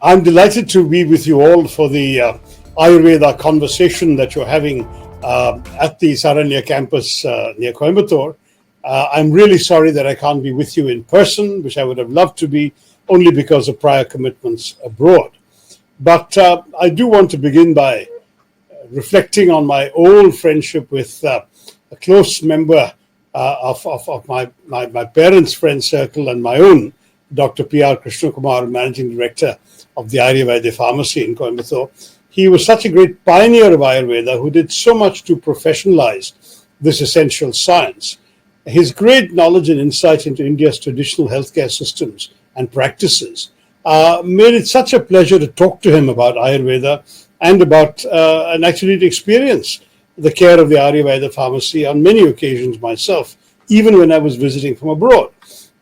I'm delighted to be with you all for the Ayurveda conversation that you're having at the Saranya campus near Coimbatore. I'm really sorry that I can't be with you in person, which I would have loved to be, only because of prior commitments abroad. But I do want to begin by reflecting on my old friendship with a close member of my parents' friend circle and my own, Dr. P.R. Krishna Kumar, Managing Director of the Ayurveda Pharmacy in Coimbatore. He was such a great pioneer of Ayurveda who did so much to professionalize this essential science. His great knowledge and insight into India's traditional healthcare systems and practices made it such a pleasure to talk to him about Ayurveda and about and actually to experience the care of the Ayurveda pharmacy on many occasions myself, even when I was visiting from abroad.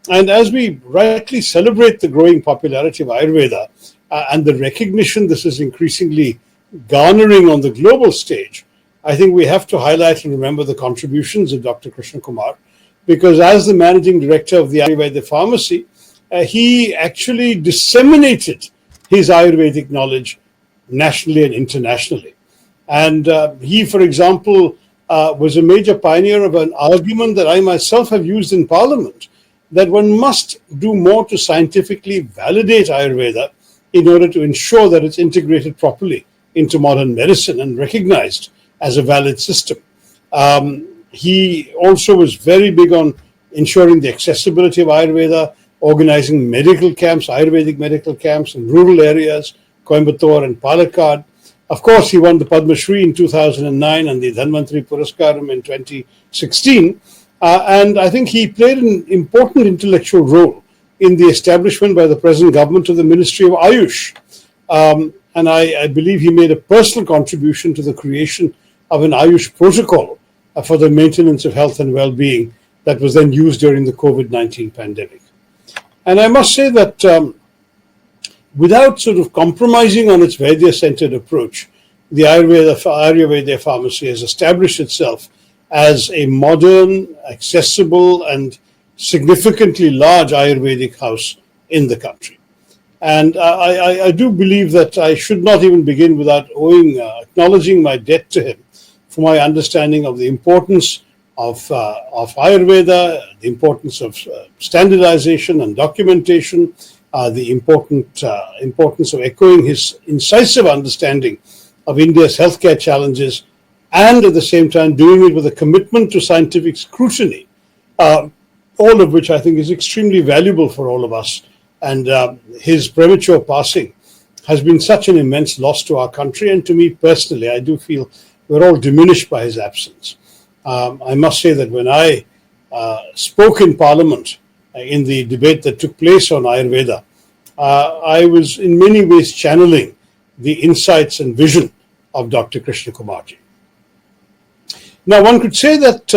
And as we rightly celebrate the growing popularity of Ayurveda and the recognition this is increasingly garnering on the global stage, I think we have to highlight and remember the contributions of Dr. Krishna Kumar, because as the managing director of the Ayurveda pharmacy, he actually disseminated his Ayurvedic knowledge nationally and internationally. And he, for example, was a major pioneer of an argument that I myself have used in Parliament, that one must do more to scientifically validate Ayurveda in order to ensure that it's integrated properly into modern medicine and recognized as a valid system. He also was very big on ensuring the accessibility of Ayurveda, organizing medical camps, Ayurvedic medical camps in rural areas, Coimbatore and Palakkad. Of course, he won the Padma Shri in 2009 and the Dhanvantri Puraskaram in 2016. And I think he played an important intellectual role in the establishment by the present government of the Ministry of Ayush. And I believe he made a personal contribution to the creation of an Ayush protocol for the maintenance of health and well-being that was then used during the COVID-19 pandemic. And I must say that without sort of compromising on its Vaidya-centered approach, the Ayurveda pharmacy has established itself as a modern, accessible, and significantly large Ayurvedic house in the country. And I do believe that I should not even begin without acknowledging my debt to him for my understanding of the importance of Ayurveda, the importance of standardization and documentation, the importance of echoing his incisive understanding of India's healthcare challenges, and at the same time doing it with a commitment to scientific scrutiny, all of which I think is extremely valuable for all of us. And his premature passing has been such an immense loss to our country, and to me personally, I do feel we're all diminished by his absence. I must say that when I spoke in Parliament in the debate that took place on Ayurveda, I was in many ways channeling the insights and vision of Dr. Krishna Kumarji. Now, one could say that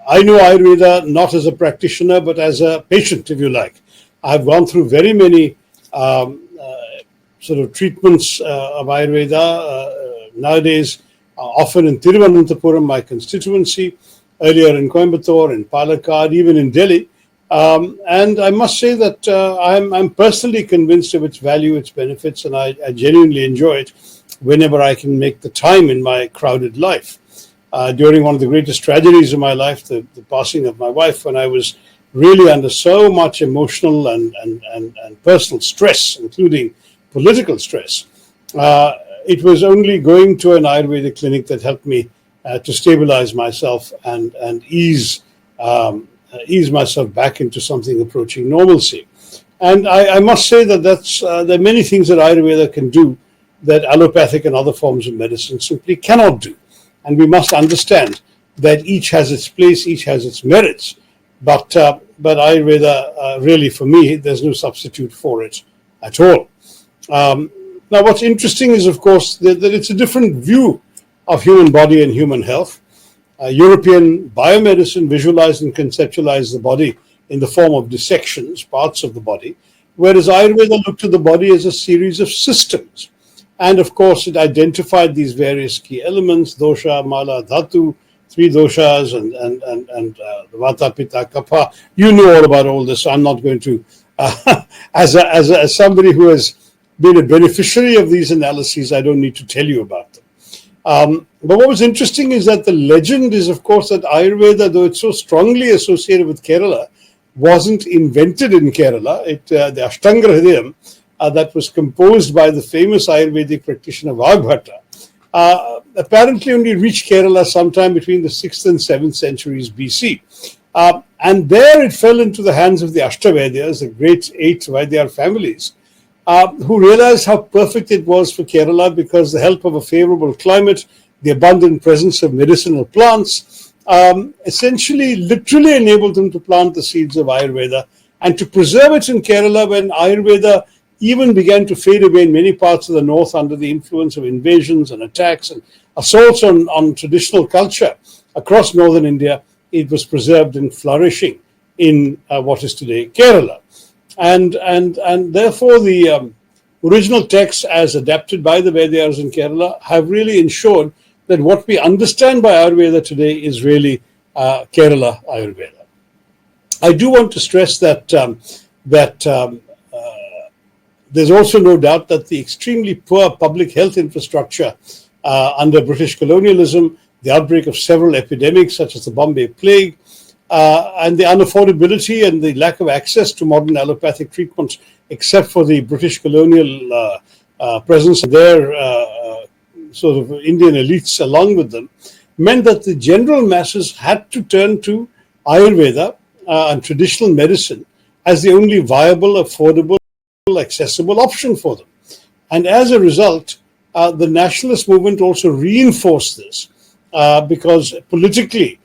I know Ayurveda not as a practitioner, but as a patient, if you like. I've gone through very many sort of treatments of Ayurveda nowadays, often in Thiruvananthapuram, my constituency, earlier in Coimbatore, in Palakkad, even in Delhi. And I must say that I'm personally convinced of its value, its benefits, and I genuinely enjoy it whenever I can make the time in my crowded life. During one of the greatest tragedies of my life, the passing of my wife, when I was really under so much emotional and personal stress, including political stress, it was only going to an Ayurvedic clinic that helped me to stabilize myself and ease myself back into something approaching normalcy. And I must say that there are many things that Ayurveda can do that allopathic and other forms of medicine simply cannot do. And we must understand that each has its place, each has its merits. But Ayurveda, really for me, there's no substitute for it at all. Now, what's interesting is, of course, that it's a different view of human body and human health. European biomedicine visualized and conceptualized the body in the form of dissections, parts of the body, whereas Ayurveda looked at the body as a series of systems. And of course, it identified these various key elements, dosha, mala, dhatu, three doshas, and vata, pitta, kapha. You know all about all this, so I'm not going to As somebody who has been a beneficiary of these analyses, I don't need to tell you about them. But what was interesting is that the legend is, of course, that Ayurveda, though it's so strongly associated with Kerala, wasn't invented in Kerala. The Ashtanga Hridayam that was composed by the famous Ayurvedic practitioner Vagbhata apparently only reached Kerala sometime between the 6th and 7th centuries BC. And there it fell into the hands of the Ashtavedyas, the great 8 Vaidyar families, who realized how perfect it was for Kerala because the help of a favorable climate, the abundant presence of medicinal plants, essentially literally enabled them to plant the seeds of Ayurveda and to preserve it in Kerala when Ayurveda even began to fade away in many parts of the north under the influence of invasions and attacks and assaults on traditional culture across northern India. It was preserved and flourishing in what is today Kerala. And therefore the original texts as adapted by the Vaidyas in Kerala have really ensured that what we understand by Ayurveda today is really Kerala Ayurveda. I do want to stress that there's also no doubt that the extremely poor public health infrastructure under British colonialism, the outbreak of several epidemics such as the Bombay Plague, and the unaffordability and the lack of access to modern allopathic treatments, except for the British colonial presence of their sort of Indian elites along with them, meant that the general masses had to turn to Ayurveda and traditional medicine as the only viable, affordable, accessible option for them. And as a result, the nationalist movement also reinforced this because politically,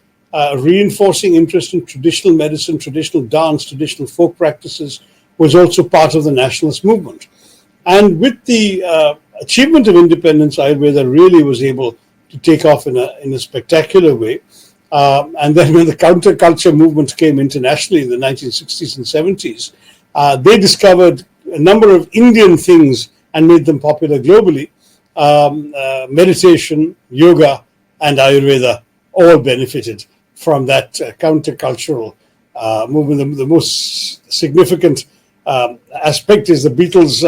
reinforcing interest in traditional medicine, traditional dance, traditional folk practices was also part of the nationalist movement. And with the achievement of independence, Ayurveda really was able to take off in a spectacular way. And then when the counterculture movement came internationally in the 1960s and 70s, they discovered a number of Indian things and made them popular globally. Meditation, yoga, and Ayurveda all benefited from that countercultural movement. The most significant aspect is the Beatles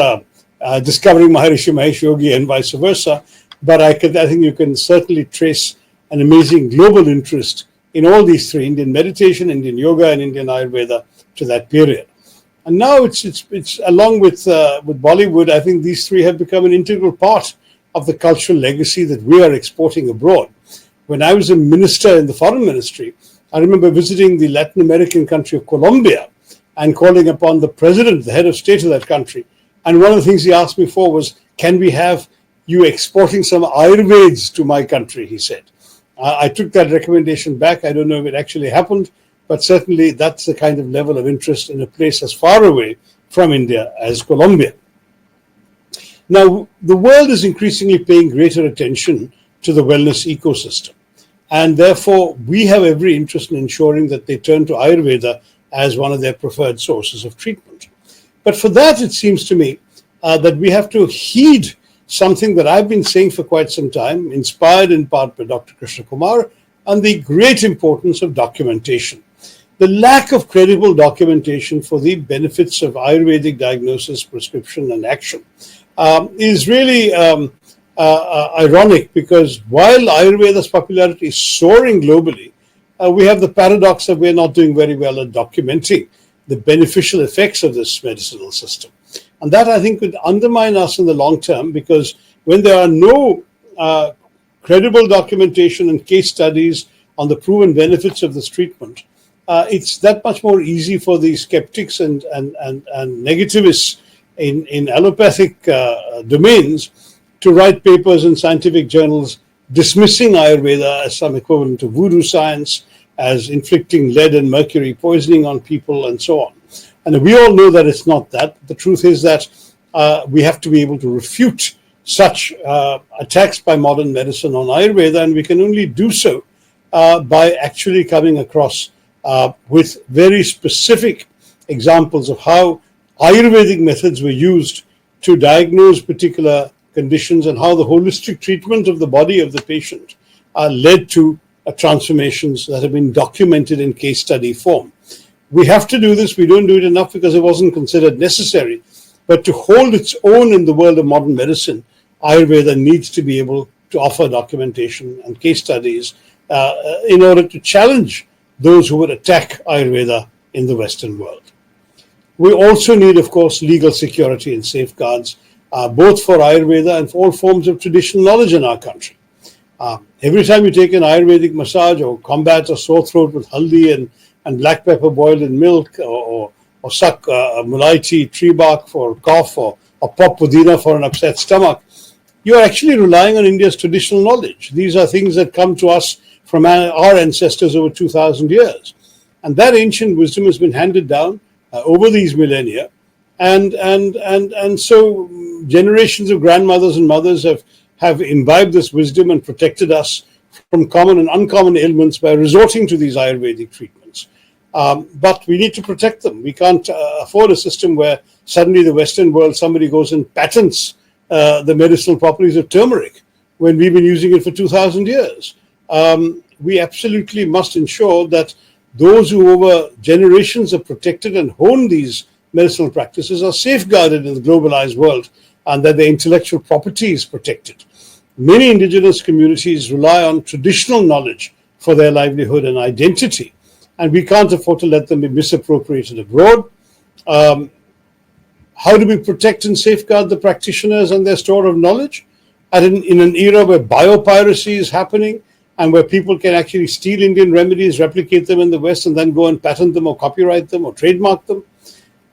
discovering Maharishi Mahesh Yogi and vice versa. But I think you can certainly trace an amazing global interest in all these three, Indian meditation, Indian yoga, and Indian Ayurveda, to that period. And now it's along with Bollywood, I think these three have become an integral part of the cultural legacy that we are exporting abroad. When I was a minister in the foreign ministry, I remember visiting the Latin American country of Colombia and calling upon the president, the head of state of that country. And one of the things he asked me for was, can we have you exporting some Ayurveds to my country, he said. I took that recommendation back. I don't know if it actually happened, but certainly that's the kind of level of interest in a place as far away from India as Colombia. Now, the world is increasingly paying greater attention to the wellness ecosystem. And therefore, we have every interest in ensuring that they turn to Ayurveda as one of their preferred sources of treatment. But for that, it seems to me that we have to heed something that I've been saying for quite some time, inspired in part by Dr. Krishna Kumar, and the great importance of documentation. The lack of credible documentation for the benefits of Ayurvedic diagnosis, prescription, and action is really ironic, because while Ayurveda's popularity is soaring globally, we have the paradox that we're not doing very well at documenting the beneficial effects of this medicinal system. And that, I think, could undermine us in the long term, because when there are no credible documentation and case studies on the proven benefits of this treatment, it's that much more easy for the skeptics and negativists in allopathic domains to write papers in scientific journals dismissing Ayurveda as some equivalent to voodoo science, as inflicting lead and mercury poisoning on people, and so on. And we all know that it's not that. The truth is that we have to be able to refute such attacks by modern medicine on Ayurveda, and we can only do so by actually coming across with very specific examples of how Ayurvedic methods were used to diagnose particular conditions, and how the holistic treatment of the body of the patient led to transformations that have been documented in case study form. We have to do this. We don't do it enough because it wasn't considered necessary. But to hold its own in the world of modern medicine, Ayurveda needs to be able to offer documentation and case studies in order to challenge those who would attack Ayurveda in the Western world. We also need, of course, legal security and safeguards, both for Ayurveda and for all forms of traditional knowledge in our country. Every time you take an Ayurvedic massage or combat a sore throat with haldi and black pepper boiled in milk, or suck mulai tea, tree bark for cough, or pop pudina for an upset stomach, you are actually relying on India's traditional knowledge. These are things that come to us from our ancestors over 2,000 years. And that ancient wisdom has been handed down over these millennia. And so generations of grandmothers and mothers have imbibed this wisdom and protected us from common and uncommon ailments by resorting to these Ayurvedic treatments. But we need to protect them. We can't afford a system where suddenly the Western world, somebody goes and patents the medicinal properties of turmeric when we've been using it for 2,000 years. We absolutely must ensure that those who over generations have protected and honed these medicinal practices are safeguarded in the globalized world, and that their intellectual property is protected. Many indigenous communities rely on traditional knowledge for their livelihood and identity, and we can't afford to let them be misappropriated abroad. How do we protect and safeguard the practitioners and their store of knowledge? In an era where biopiracy is happening and where people can actually steal Indian remedies, replicate them in the West, and then go and patent them or copyright them or trademark them.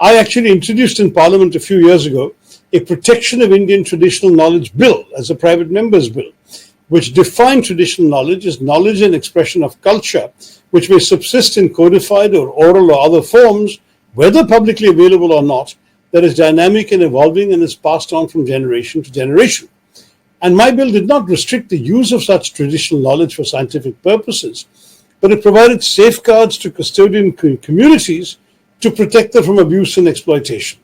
I actually introduced in Parliament a few years ago a Protection of Indian Traditional Knowledge Bill as a private member's bill, which defined traditional knowledge as knowledge and expression of culture, which may subsist in codified or oral or other forms, whether publicly available or not, that is dynamic and evolving and is passed on from generation to generation. And my bill did not restrict the use of such traditional knowledge for scientific purposes, but it provided safeguards to custodian communities to protect them from abuse and exploitation.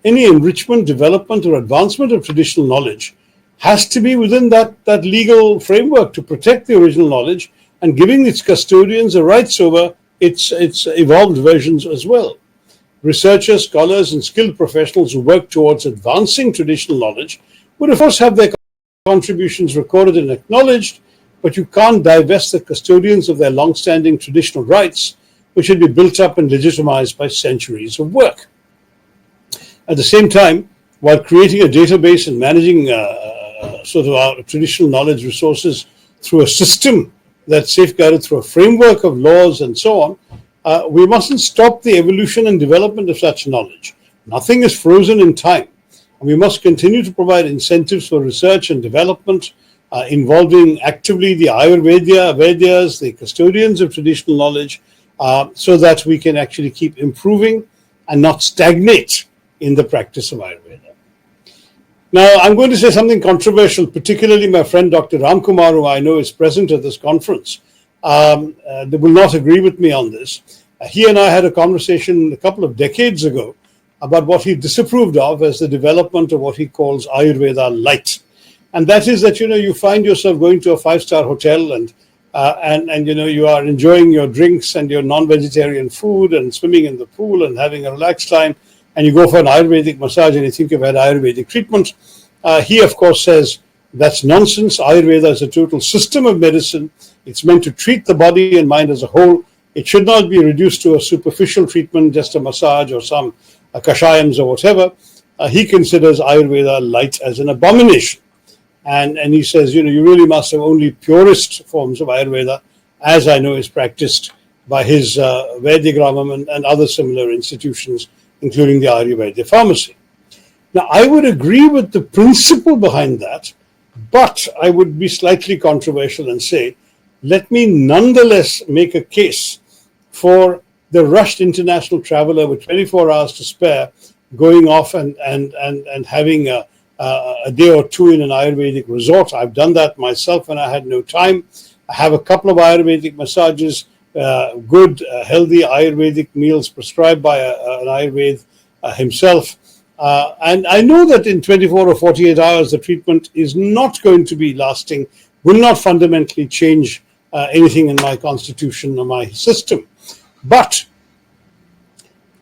Any enrichment, development, or advancement of traditional knowledge has to be within that legal framework to protect the original knowledge and giving its custodians the rights over its evolved versions as well. Researchers, scholars, and skilled professionals who work towards advancing traditional knowledge would, of course, have their contributions recorded and acknowledged, but you can't divest the custodians of their long-standing traditional rights, which should be built up and legitimized by centuries of work. At the same time, while creating a database and managing sort of our traditional knowledge resources through a system that's safeguarded through a framework of laws and so on, we mustn't stop the evolution and development of such knowledge. Nothing is frozen in time. And we must continue to provide incentives for research and development involving actively the Vedyas, the custodians of traditional knowledge, so that we can actually keep improving and not stagnate in the practice of Ayurveda. Now, I'm going to say something controversial, particularly my friend Dr. Kumar, who I know is present at this conference. They will not agree with me on this. He and I had a conversation a couple of decades ago about what he disapproved of as the development of what he calls Ayurveda light. And that is that, you find yourself going to a 5-star hotel and you are enjoying your drinks and your non-vegetarian food and swimming in the pool and having a relaxed time, and you go for an Ayurvedic massage and you think you've had Ayurvedic treatment. He, of course, says that's nonsense. Ayurveda is a total system of medicine. It's meant to treat the body and mind as a whole. It should not be reduced to a superficial treatment, just a massage or some kashayams or whatever. He considers Ayurveda light as an abomination. And he says, you really must have only purest forms of Ayurveda, as I know is practiced by his Vaidyagramam and other similar institutions, including the Ayurveda pharmacy. Now, I would agree with the principle behind that, but I would be slightly controversial and say, let me nonetheless make a case for the rushed international traveler with 24 hours to spare going off and having a day or two in an Ayurvedic resort. I've done that myself when I had no time. I have a couple of Ayurvedic massages, good, healthy Ayurvedic meals prescribed by an Ayurved himself. And I know that in 24 or 48 hours, the treatment is not going to be lasting, will not fundamentally change anything in my constitution or my system. But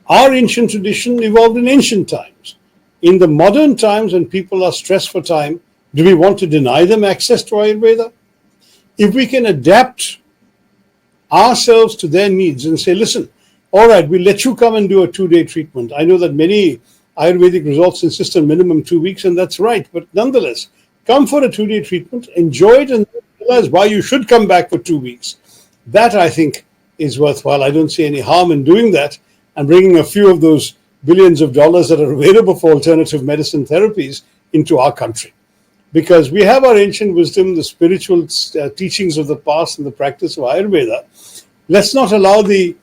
Our ancient tradition evolved in ancient times. In the modern times, when people are stressed for time, do we want to deny them access to Ayurveda? If we can adapt ourselves to their needs and say, listen, all right, we'll let you come and do a 2-day treatment. I know that many Ayurvedic resorts insist on minimum 2 weeks, and that's right. But nonetheless, come for a 2-day treatment, enjoy it, and realize why you should come back for 2 weeks. That, I think, is worthwhile. I don't see any harm in doing that and bringing a few of those billions of dollars that are available for alternative medicine therapies into our country. Because we have our ancient wisdom, the spiritual teachings of the past and the practice of Ayurveda. Let's not allow the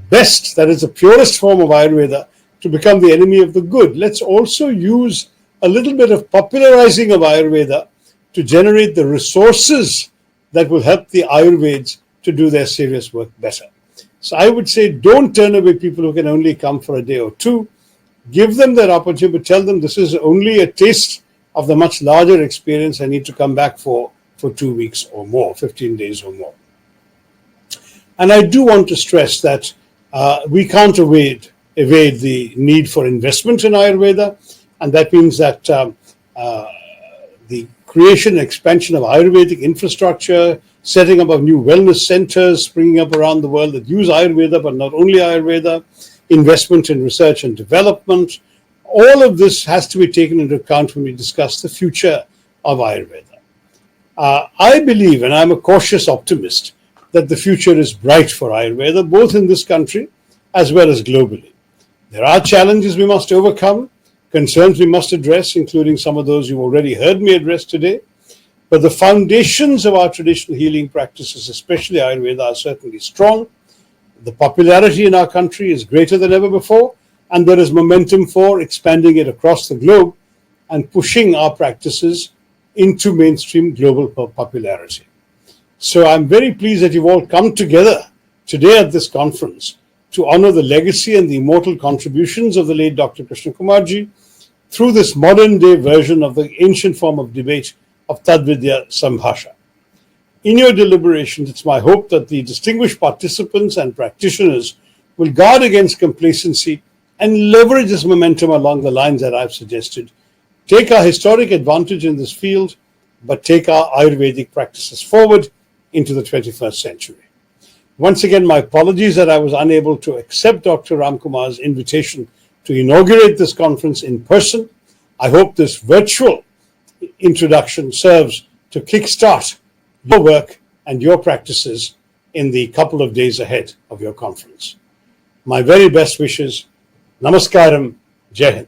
best, that is the purest form of Ayurveda, to become the enemy of the good. Let's also use a little bit of popularizing of Ayurveda to generate the resources that will help the Ayurveds to do their serious work better. So I would say don't turn away people who can only come for a day or two. Give them that opportunity, but tell them this is only a taste of the much larger experience I need to come back for 2 weeks or more, 15 days or more. And I do want to stress that we can't evade the need for investment in Ayurveda, and that means that the creation and expansion of Ayurvedic infrastructure, setting up of new wellness centers springing up around the world that use Ayurveda, but not only Ayurveda, investment in research and development, all of this has to be taken into account when we discuss the future of Ayurveda. I believe, and I'm a cautious optimist, that the future is bright for Ayurveda, both in this country as well as globally. There are challenges we must overcome, concerns we must address, including some of those you've already heard me address today. But the foundations of our traditional healing practices, especially Ayurveda, are certainly strong. The popularity in our country is greater than ever before, and there is momentum for expanding it across the globe and pushing our practices into mainstream global popularity. So I'm very pleased that you've all come together today at this conference to honor the legacy and the immortal contributions of the late Dr. Krishna Kumarji through this modern day version of the ancient form of debate of Tadvidya Sambhasha. In your deliberations, it's my hope that the distinguished participants and practitioners will guard against complacency and leverage this momentum along the lines that I've suggested. Take our historic advantage in this field, but take our Ayurvedic practices forward into the 21st century. Once again, my apologies that I was unable to accept Dr. Ramkumar's invitation to inaugurate this conference in person. I hope this virtual introduction serves to kickstart your work and your practices in the couple of days ahead of your conference. My very best wishes. Namaskaram. Jai Hind.